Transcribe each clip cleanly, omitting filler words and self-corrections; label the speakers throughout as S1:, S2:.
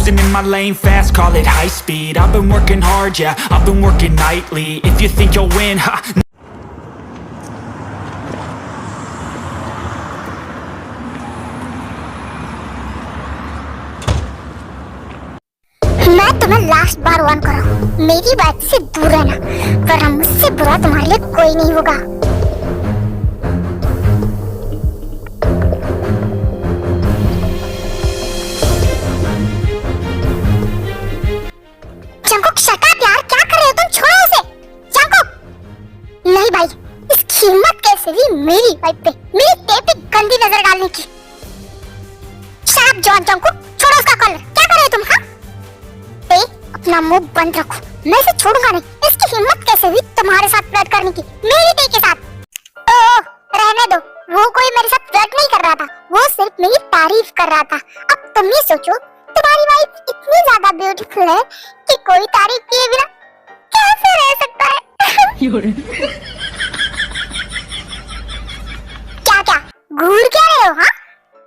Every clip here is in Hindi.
S1: cruising in my lane fast, call it high speed. I've been working hard, yeah, I've been working nightly. If you think you'll win, ha.
S2: मैं तुम्हें लास्ट बार वार्न कर रहा हूँ, मेरी बात से दूर रहना, वरना मुझसे बुरा तुम्हारे लिए कोई नहीं होगा। जंकुक शट अप यार, क्या कर रहे हो तुम? छोड़ो उसे। जंकुक नहीं भाई, इसकी हिम्मत कैसे हुई मेरी वाइफ पे, मेरी टेप पे गंदी नजर डालने की। Shut up John. जंकुक छोड़ो उसका कॉलर, क्या कर रहे हो तुम? हाँ अपना मुंह बंद रखो, मैं इसे छोड़ूंगा नहीं। इसकी हिम्मत कैसे हुई तुम्हारे साथ फ्लर्ट करने की, मेरी टे के साथ? ओह रहने दो, वो कोई मेरे साथ फ्लर्ट नहीं कर रहा था, वो सिर्फ मेरी तारीफ कर रहा था। अब तुम ही सोचो, तुम्हारी वाइफ इतनी ज्यादा ब्यूटीफुल है कि कोई तारीफ किए बिना कैसे रह सकता है? क्या क्या घूर क्या रहे हो? हाँ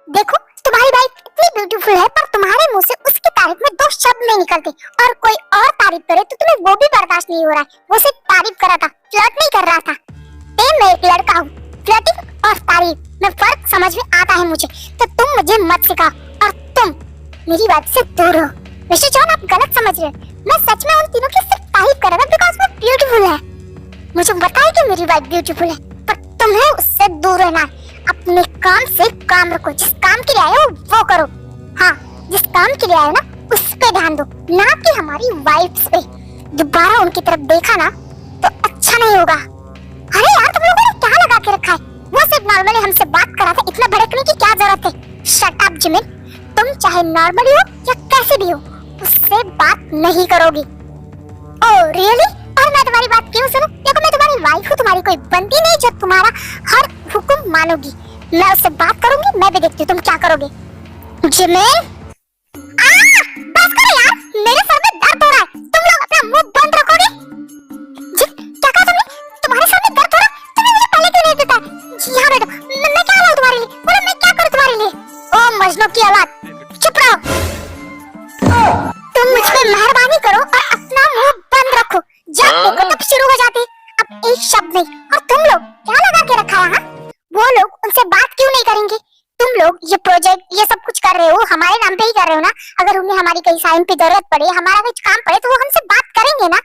S2: देखो, तुम्हारी वाइफ इतनी ब्यूटीफुल है, पर तुम्हारे मुंह से उसकी तारीफ में दो शब्द नहीं निकलते, और कोई और तारीफ करे तो तुम्हें वो भी बर्दाश्त नहीं हो रहा है। वो सिर्फ तारीफ कर रहा था, फ्लर्ट नहीं कर रहा था। मैं एक लड़का हूँ, फ्लर्टिंग और तारीफ में फर्क समझ में आता है मुझे, तो तुम मुझे मत सिखाओ, और तुम मेरी बात से दूर हो। मिस्टर जॉन, आप गलत समझ रहे हो, मैं सच में उन तीनों की सिर्फ तारीफ कर रहा था बिकॉज़ वो ब्यूटीफुल है। मुझे पता है कि मेरी वाइफ ब्यूटीफुल है, पर तुम्हें उससे दूर रहना है। अपने काम से काम रखो, जिस काम के लिए आए हो वो करो। हाँ, जिस काम के लिए आए हो ना, उस पे ध्यान दो, ना कि हमारी वाइफ्स पे। दोबारा उनकी तरफ देखा ना तो अच्छा नहीं होगा। अरे यार, तुम लोगों ने क्या लगा के रखा है? वो सिर्फ नॉर्मली हमसे बात कर रहा था, इतना भड़कने की क्या जरूरत है? शट अप जिमिन, तुम चाहे नॉर्मली हो या कैसे भी हो, उससे बात नहीं करोगी। Oh really? और मैं तुम्हारी बात क्यों सुनूं? देखो, मैं तुम्हारी वाइफ हूँ, तुम्हारी कोई बंदी नहीं जो तुम्हारा हर हुक्म मानोगी। मैं उससे बात करूंगी, मैं भी देखती हूँ तुम क्या करोगे। जिमिन, बस करो यार, मेरे सर में दर्द हो रहा है। तुम लोग अपना मुंह बंद रखोगे? क्या कहा तुमने? तुम्हारे सर में दर्द हो रहा है? तुमने मुझे पहले क्यों नहीं बताया? यहाँ बैठो, मैं क्या लाऊं तुम्हारे लिए? बोलो, मैं क्या करूं तुम्हारे लिए? ओ मजनू की औलाद, चुप रहो। तुम मुझ पे मेहरबानी करो और अपना मुंह बंद रखो। जब देखो तब शुरू हो जाते, अब एक शब्द नहीं। और तुम लोग क्या लगा के रखा है? वो लोग उनसे बात क्यों नहीं करेंगे? तुम लोग ये प्रोजेक्ट, ये सब कुछ कर रहे हो, हमारे नाम पे ही कर रहे हो ना। अगर उन्हें हमारी कहीं साइन पे जरूरत पड़े, हमारा कुछ काम पड़े, तो वो हमसे बात करेंगे ना।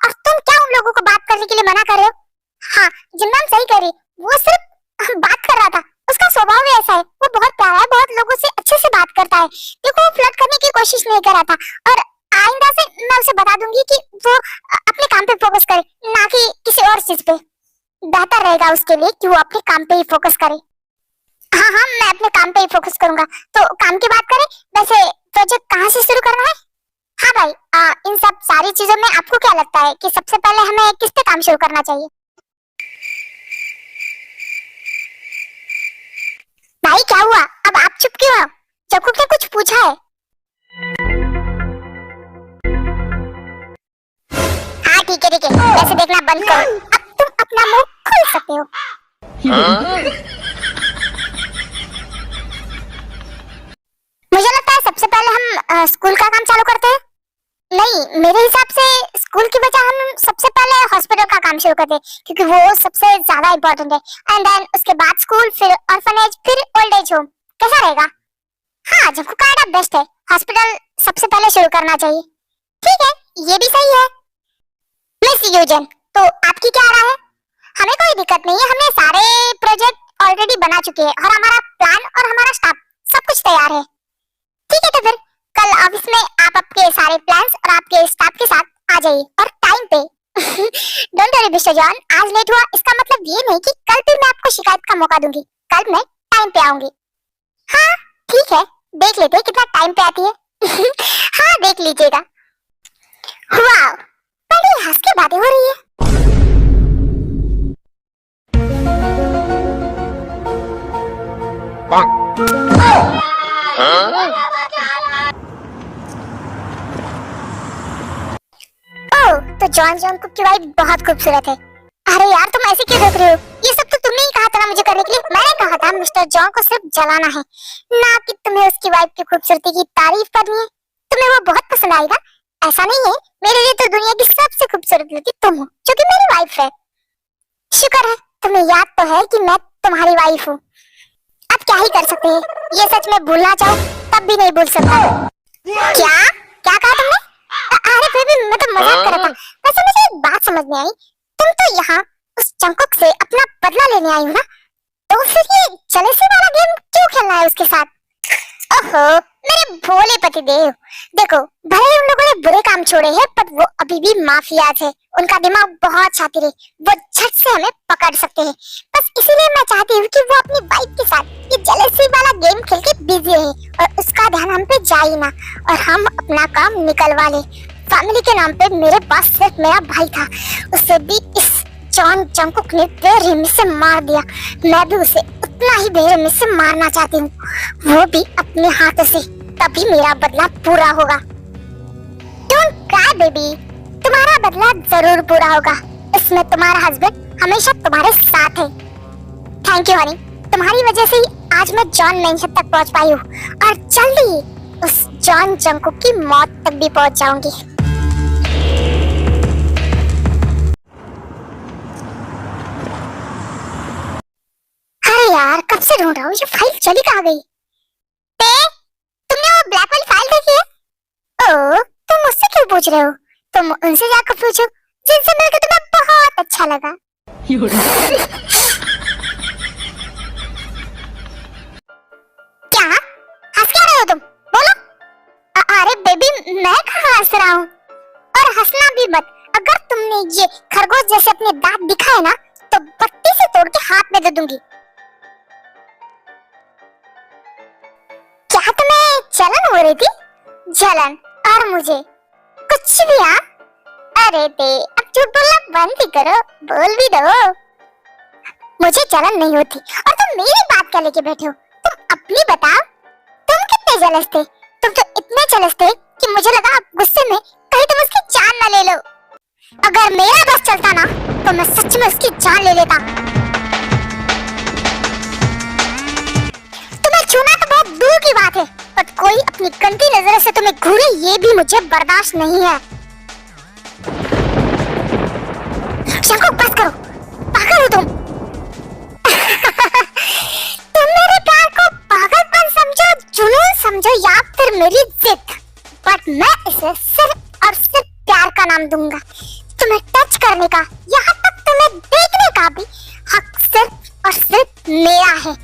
S2: और तुम क्या उन लोगों को बात करने के लिए मना कर रहे हो? हाँ, जिन्ना सही कर रही, वो सिर्फ बात कर रहा था, उसका स्वभाव ही ऐसा है। वो बहुत प्यारा है, बहुत लोगों से अच्छे से बात करता है। देखो, वो फ्लर्ट करने की कोशिश नहीं कर रहा था, और आइंदा से मैं उसे बता दूंगी कि वो अपने काम पे फोकस करे, ना कि किसी और चीज पे। बेहतर रहेगा उसके लिए कि वो अपने काम पे ही फोकस करे। हाँ, मैं अपने काम पे ही फोकस करूंगा। तो काम की बात करें, वैसे प्रोजेक्ट कहाँ से शुरू करना है? हाँ भाई, इन सब सारी चीजों में आपको क्या लगता है कि सबसे पहले हमें किस पे काम शुरू करना चाहिए? भाई क्या हुआ? अब आप चुप क्यों हो? जंकुक ने कुछ पूछा है? हाँ ठीक है, वैसे देखना बंद करो, अब तुम अपना मुंह खोल सकते हो। मुझे लगता है सबसे पहले हम स्कूल का काम चालू करते हैं। नहीं, मेरे हिसाब से स्कूल की बजाय हम सबसे पहले हॉस्पिटल का काम शुरू करते हैं, क्योंकि वो सबसे ज्यादा इम्पोर्टेंट है। एंड देन उसके बाद स्कूल, फिर ऑर्फनेज, फिर ओल्ड एज होम। कैसा रहेगा? हाँ, जंकुक का आइडिया बेस्ट है, हॉस्पिटल सबसे पहले शुरू करना चाहिए। ठीक है, ये भी सही है। मिस यूजन, तो आपकी क्या राय है? हमें कोई दिक्कत नहीं है, हमने सारे प्रोजेक्ट ऑलरेडी बना चुके हैं, और हमारा प्लान और हमारा स्टाफ सब कुछ तैयार है। ठीक है, तो फिर कल ऑफिस में आप आपके सारे प्लान्स और आपके स्टाफ के साथ आ जाइए, और टाइम पे। डोंट वरी मिस्टर जॉन, आज लेट हुआ इसका मतलब ये नहीं कि कल भी मैं आपको शिकायत का मौका दूंगी। कल मैं टाइम पे आऊंगी। हाँ ठीक है, देख लेते हैं कितना टाइम पे आती है। हाँ देख लीजिएगा। वाह, बड़ी हंस के बातें हो रही है। तो जॉन जंकुक की वाइफ बहुत खूबसूरत है। अरे यार, तुम ऐसे क्यों देख रहे हो? ये सब तो तुमने ही कहा था ना मुझे करने के लिए। मैंने कहा था मिस्टर जॉन को सिर्फ जलाना है, ना कि तुम्हें उसकी वाइफ की खूबसूरती की तारीफ करनी है। तुम्हें वो बहुत पसंद आएगा। ऐसा नहीं है, मेरे लिए तो दुनिया की सबसे खूबसूरत लड़की तुम हो, जो कि मेरी वाइफ है। शुक्र है तुम्हें याद तो है कि मैं तुम्हारी वाइफ हूँ। अब क्या ही कर सकते हैं, ये सच में भूलना चाहूँ तब भी नहीं भूल सकता। क्या क्या कहा तुमने? अरे बेबी, मैं तो मजाक कर रहा था। वैसे मुझे एक बात समझ में आई, तुम तो यहाँ उस जंकुक से अपना बदला लेने आई हो ना, तो फिर ये जेलसी वाला गेम क्यों खेलना है उसके साथ? ओहो मेरे भोले पतिदेव, देखो भले ही उन लोगों ने बुरे काम छोड़े हैं, पर वो अभी भी माफियाज है। उनका दिमाग बहुत शातिर है, वो झट से हमें पकड़ सकते हैं। बस इसीलिए मैं चाहती हूँ कि वो अपनी वाइफ के साथ ये जेलसी वाला गेम खेल के बिजी रहे और उसका ध्यान हम पे जाए ना, और हम अपना काम निकलवा ले। फैमिली के नाम पे मेरे पास सिर्फ मेरा भाई था, उसे भी इस जॉन जंकुक ने बेरहमी से मार दिया। मैं भी उसे उतना ही बेरहमी से मारना चाहती हूँ, वो भी अपने हाथों से, तभी मेरा बदला पूरा होगा। डोंट क्राई बेबी, तुम्हारा बदला जरूर पूरा होगा। इसमें तुम्हारा हस्बैंड हमेशा तुम्हारे साथ है। थैंक यू हनी, तुम्हारी वजह से ही आज मैं जॉन मेंशन तक पहुंच पाई हूँ, और जल्दी ही उस जॉन जंकुक की मौत तक भी पहुंच जाऊंगी। यार कब से ढूंढ रहा हूँ, ये फाइल चली कहाँ गई? तुमने वो ब्लैक वाली फाइल देखी है? ओह, तुम मुझसे क्यों पूछ रहे हो? तुम उनसे जाकर पूछो जिनसे मिलकर तुम्हें बहुत अच्छा लगा। क्या हंस क्या रहे हो तुम? बोलो। अरे बेबी, मैं कहाँ हंस रहा हूँ, और हंसना भी मत। अगर तुमने ये खरगोश जैसे अपने दांत दिखाए ना, तो बत्ती से तोड़ के हाथ में दे दूंगी। क्या तुम्हें जलन हो रही थी? जलन? और मुझे कुछ भी? हाँ, अरे दे, अब झूठ बोलना बंद ही करो, बोल भी दो। मुझे जलन नहीं होती, और तुम मेरी बात क्या लेके बैठे हो? तुम अपनी बताओ, तुम कितने जलस थे? तुम तो इतने जलस थे कि मुझे लगा अब गुस्से में कहीं तुम उसकी जान न ले लो। अगर मेरा बस चलता ना, तो मैं सच में उसकी जान ले लेता। छूना तो बहुत दूर की बात है, पर कोई अपनी गंदी नजरों से तुम्हें घूरे, ये भी मुझे बर्दाश्त नहीं है। शंकुक बस करो, पागल हो तुम। तुम मेरे प्यार को पागलपन समझो, जुनून समझो, या फिर मेरी जिद, बट मैं इसे सिर्फ और सिर्फ प्यार का नाम दूंगा। तुम्हें टच करने का, यहाँ तक तुम्हें देखने का भी हक सिर्फ और सिर्फ मेरा है।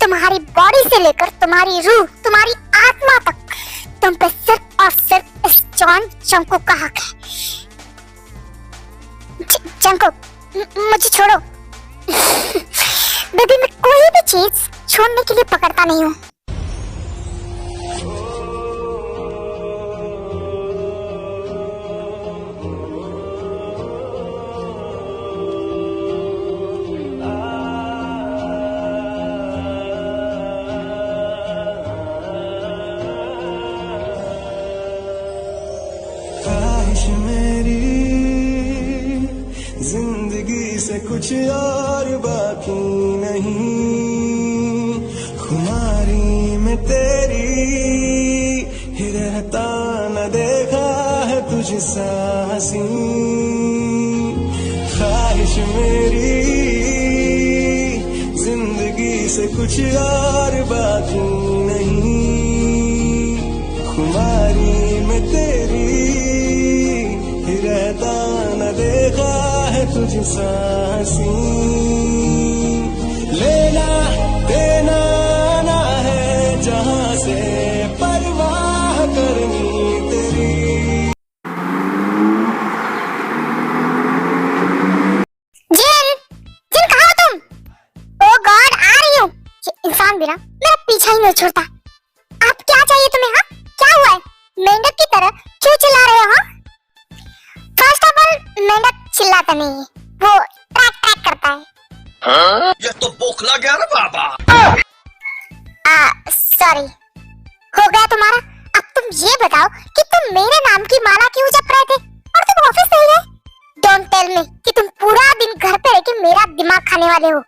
S2: तुम्हारी बॉडी से लेकर तुम्हारी रूह, तुम्हारी आत्मा तक, तुम पे सिर्फ और सिर्फ इस जॉन जंकुक का हक है। जंकुक, मुझे छोड़ो। बेबी, मैं कोई भी चीज छोड़ने के लिए पकड़ता नहीं हूँ।
S3: जिंदगी से कुछ और बाकी नहीं, खुमारी में तेरी ही रहता, न देखा है तुझसा हंसी। ख्वाहिश मेरी जिंदगी से कुछ और बाकी नहीं, खुमारी में तेरी ही रहता, न देखा तुझसा हंसी। लेना देना ना है जहां से परवाह करनी तेरी।
S2: जिन जिन कहाँ हो तुम? ओह गॉड, आ रही हूँ। ये इंसान भी ना मेरा पीछा ही नहीं छोड़ता। आप क्या चाहिए तुम्हें? हाँ, क्या हुआ है? मेंढक की तरह क्यों चिल्ला रहे हो? फर्स्ट ऑफ ऑल, मेंढक चिल्लाता नहीं है, वो ट्रैक ट्रैक करता है।
S4: हाँ? ये तो बोखला गया ना बाबा।
S2: सॉरी, हो गया तुम्हारा। अब तुम ये बताओ कि तुम मेरे नाम की माला क्यों जप रहे थे और तुम ऑफिस नहीं गए? डोंट टेल मी कि तुम पूरा दिन घर पे रह के मेरा दिमाग खाने वाले हो।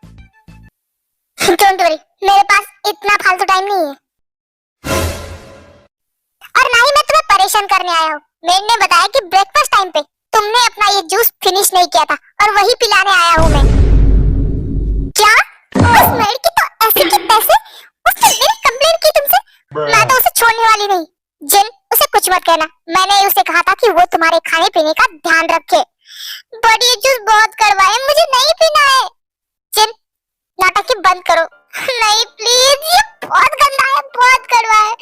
S2: डोंट वरी, मेरे पास इतना फालतू टाइम नहीं है, और ना ही मैं तुम्हें परेशान परेशान करने आया हूँ। मेड ने बताया कि ब्रेकफास्ट टाइम पे तुमने अपना ये जूस फिनिश नहीं किया था और वही पिलाने आया हूँ मैं। क्या? उस मेड की तो ऐसे की तैसे, उसने मेरी कंप्लेंट की तुमसे। मैं तो उसे छोड़ने वाली नहीं। जिन, उसे कुछ मत कहना। मैंने उसे कहा था कि वो तुम्हारे खाने पीने का ध्यान रखे। बट ये जूस बहुत कड़वा है, मुझे नहीं पीना है। जिन, नाटक बंद करो। नहीं प्लीज, ये बहुत गंदा है, बहुत कड़वा है।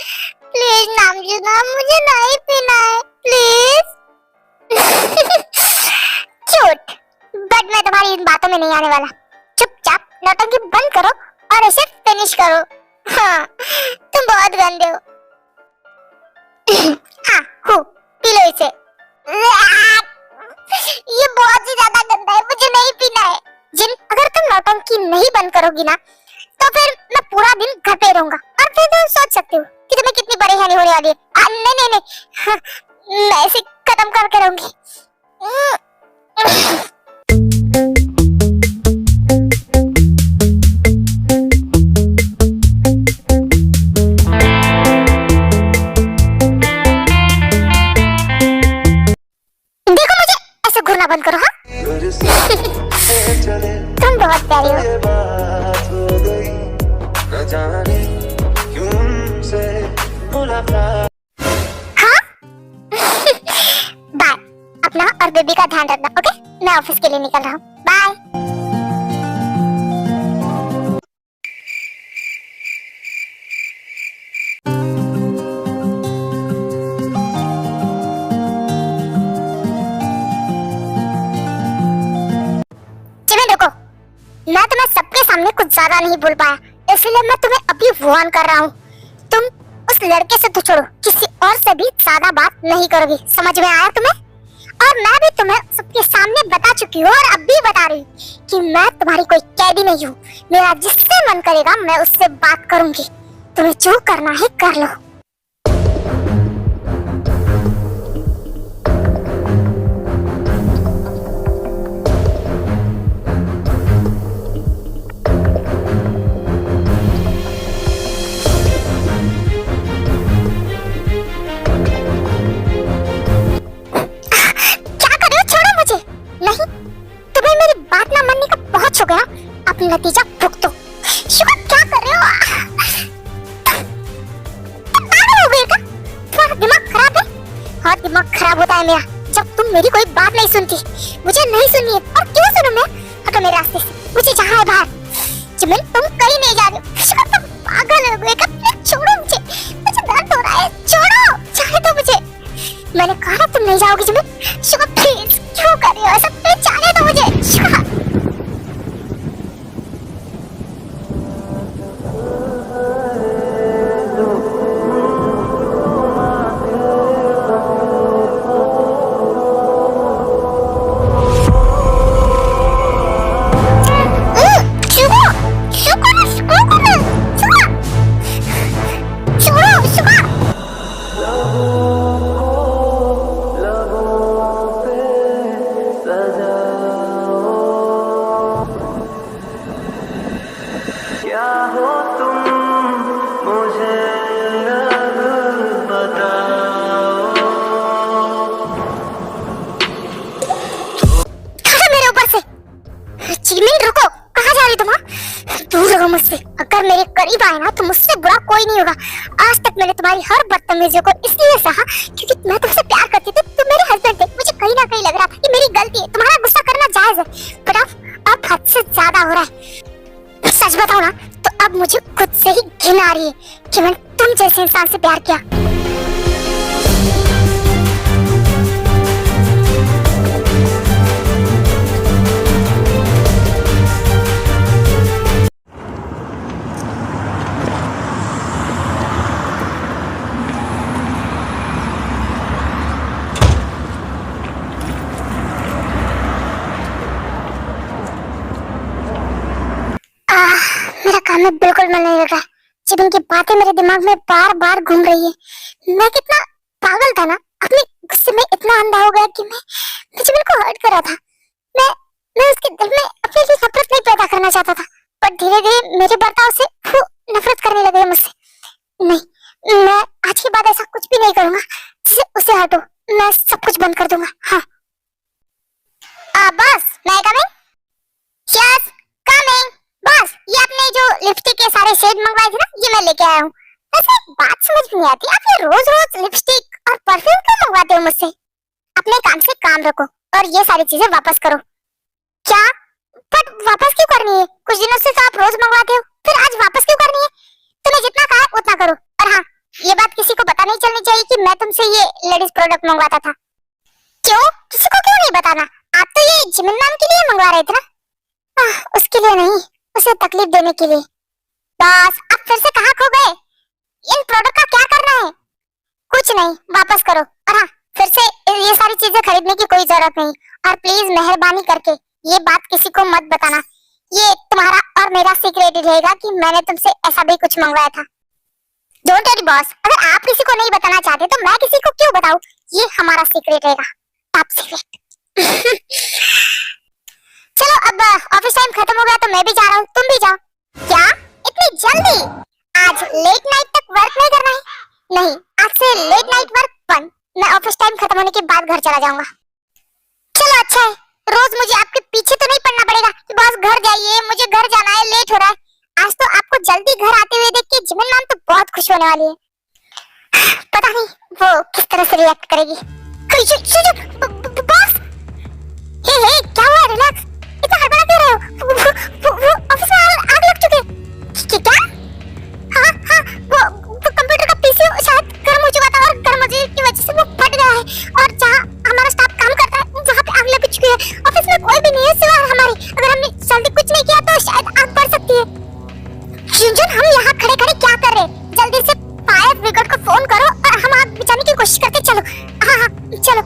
S2: प्लीज नामजुदा, मुझे नहीं पीना है प्लीज। क्यूट, बट मैं तुम्हारी इन बातों में नहीं आने वाला। चुपचाप नौटंकी बंद करो और इसे फिनिश करो। हाँ, तुम बहुत गंदे हो। हाँ, पी लो इसे। ये बहुत ही ज्यादा गंदा है, मुझे नहीं पीना है। जिन, अगर तुम नौटंकी नहीं बंद करोगी ना तो फिर मैं पूरा दिन घर पे रहूंगा और फिर तुम सोच सकते हो कि तुम्हें कितनी परेशानी होने वाली है। नहीं नहीं नहीं, हाँ, मैं इसे खत्म करके रहूंगी। देखो मुझे ऐसे घूरना बंद करो। हाँ तुम बहुत प्यारी हो।
S3: ये बात हो गई, न जाने क्यों हमसे मुलाकात।
S2: हाँ बाय। अपना और बेबी का ध्यान रखना, ओके? मैं ऑफिस के लिए निकल रहा हूँ। बाय। मैं तुम्हें सबके सामने कुछ ज्यादा नहीं बोल पाया, इसलिए मैं तुम्हें अभी वार्न कर रहा हूँ। तुम उस लड़के से तो छोड़ो, किसी और से भी ज्यादा बात नहीं करोगी। समझ में आया तुम्हें? और मैं भी तुम्हें सबके सामने बता चुकी हूँ और अब भी बता रही हूँ कि मैं तुम्हारी कोई कैदी नहीं हूँ। मेरा जिससे मन करेगा मैं उससे बात करूंगी। तुम्हें जो करना है कर लो। नतीजा भुगतो। शिवा क्या कर रहे हो? पागल हो गए क्या? तुम्हारा दिमाग खराब है? हाँ, दिमाग खराब होता है मेरा जब तुम मेरी कोई बात नहीं सुनती। मुझे नहीं सुननी है, और क्यों सुनूं मैं? हटो मेरे रास्ते से, मुझे जहाँ है बाहर। जिमिन, तुम कहीं नहीं जा रहे हो। शिवा तुम पागल हो गए क्या? प्लीज छोड़ो मुझे, मुझे दर्द हो रहा है। छोड़ो, जाने दो मुझे। मैंने कहा ना तुम नहीं जाओगी जिमिन। शिवा प्लीज, क्यों कर रहे हो ऐसा? प्लीज जाने दो मुझे। शिवा मुझसे। अगर मेरे करीब आए ना तो मुझसे बुरा कोई नहीं होगा। आज तक मैंने तुम्हारी हर बदतमीजियों को इसलिए सहा क्योंकि मैं तुमसे प्यार करती थी। तुम मेरे हस्बैंड थे। मुझे कहीं ना कहीं लग रहा था कि मेरी गलती है, तुम्हारा गुस्सा करना जायज है, पर अब हद से ज्यादा हो रहा है। सच बताओ ना तो अब मुझे खुद से ही घिन आ रही है कि मैंने तुम जैसे इंसान से प्यार किया। मेरा काम में बिल्कुल मन नहीं लग रहा है। जब इनकी बातें मेरे दिमाग में बार बार घूम रही है। मैं कितना पागल था ना, अपने गुस्से में इतना अंधा हो गया कि मैं जब इनको हर्ट कर रहा था। मैं उसके दिल में अपने लिए नफरत नहीं पैदा करना चाहता था, पर धीरे धीरे मेरे बर्ताव से वो नफरत करने लगे मुझसे। नहीं, मैं आज के बाद ऐसा कुछ भी नहीं करूंगा जिससे उसे पीछे हटो, मैं सब कुछ बंद कर दूंगा। हाँ बॉस, मैं कमिंग? Yes coming. बॉस, ये आपने जो लिपस्टिक के सारे शेड मंगवाए थे ना, ये मैं लेके आया हूँ। वैसे एक बात समझ नहीं आती, आप ये रोज रोज लिपस्टिक और परफ्यूम क्यों मंगवाते हो मुझसे? अपने काम से काम रखो और ये सारी चीजें वापस करो। क्या? बट वापस क्यों करनी है? कुछ दिनों से तो आप रोज मंगवाते हो, फिर आज वापस क्यों करनी है? तुम्हें जितना कहा है उतना करो। और हाँ, ये बात किसी को पता नहीं चलनी चाहिए कि मैं तुमसे ये लेडीज प्रोडक्ट मंगवाता था। क्यों? किसी को क्यों नहीं बताना? आप तो ये जिमिन मैम के लिए मंगवा रहे थे ना? उसके लिए नहीं, उसे तकलीफ देने के लिए। बस आप फिर से कहाँ खो गए? इन प्रोडक्ट का क्या करना है? कुछ नहीं, वापस करो। और हाँ, फिर से ये सारी चीजें खरीदने की कोई जरूरत नहीं। और प्लीज मेहरबानी करके ये बात किसी को मत बताना। ये तुम्हारा और मेरा सीक्रेट रहेगा कि मैंने तुमसे ऐसा भी कुछ मंगवाया था। डोंट वरी बॉस, अगर आप किसी को नहीं बताना चाहते तो मैं किसी को क्यों बताऊं? ये हमारा सीक्रेट रहेगा, टॉप सीक्रेट। चलो अब ऑफिस टाइम खत्म हो गया तो मैं भी जा रहा हूँ, तुम भी जाओ। क्या इतनी जल्दी? आज लेट नाइट तक वर्क नहीं करना है? नहीं, आज से लेट नाइट वर्क बंद। मैं ऑफिस टाइम खत्म होने के बाद घर चला जाऊंगा। चलो अच्छा है, रोज मुझे आपके पीछे तो नहीं पड़ना पड़ेगा कि बॉस घर जाइए, मुझे घर जाना है, लेट हो रहा है। आज तो आपको जल्दी घर आते हुए देख के जिमिन मैम तो बहुत खुश होने वाली है। पता नहीं वो किस तरह से रिएक्ट करेगी। बॉस, हे क्या हुआ? रिलैक्स, इतना हड़बड़ा क्यों रहे हो? वो ऑफिस में आग लग चुकी है। क्या? हाँ, वो कंप्यूटर का पीसी शायद गर्म हो चुका था और गर्म होने की वजह से वो फट गया है। और जहाँ हमारा स्टाफ काम करता है वहाँ पे आग लग चुकी है। ऑफिस में कोई भी नहीं है सिवाय हमारी। अगर हमने जल्दी कुछ नहीं किया तो शायद आग बढ़ सकती है। जुनजुन, हम यहाँ खड़े खड़े क्या कर रहे हैं? जल्दी से फायर ब्रिगेड को फोन करो और हम आग बुझाने की कोशिश करते। चलो हाँ, चलो।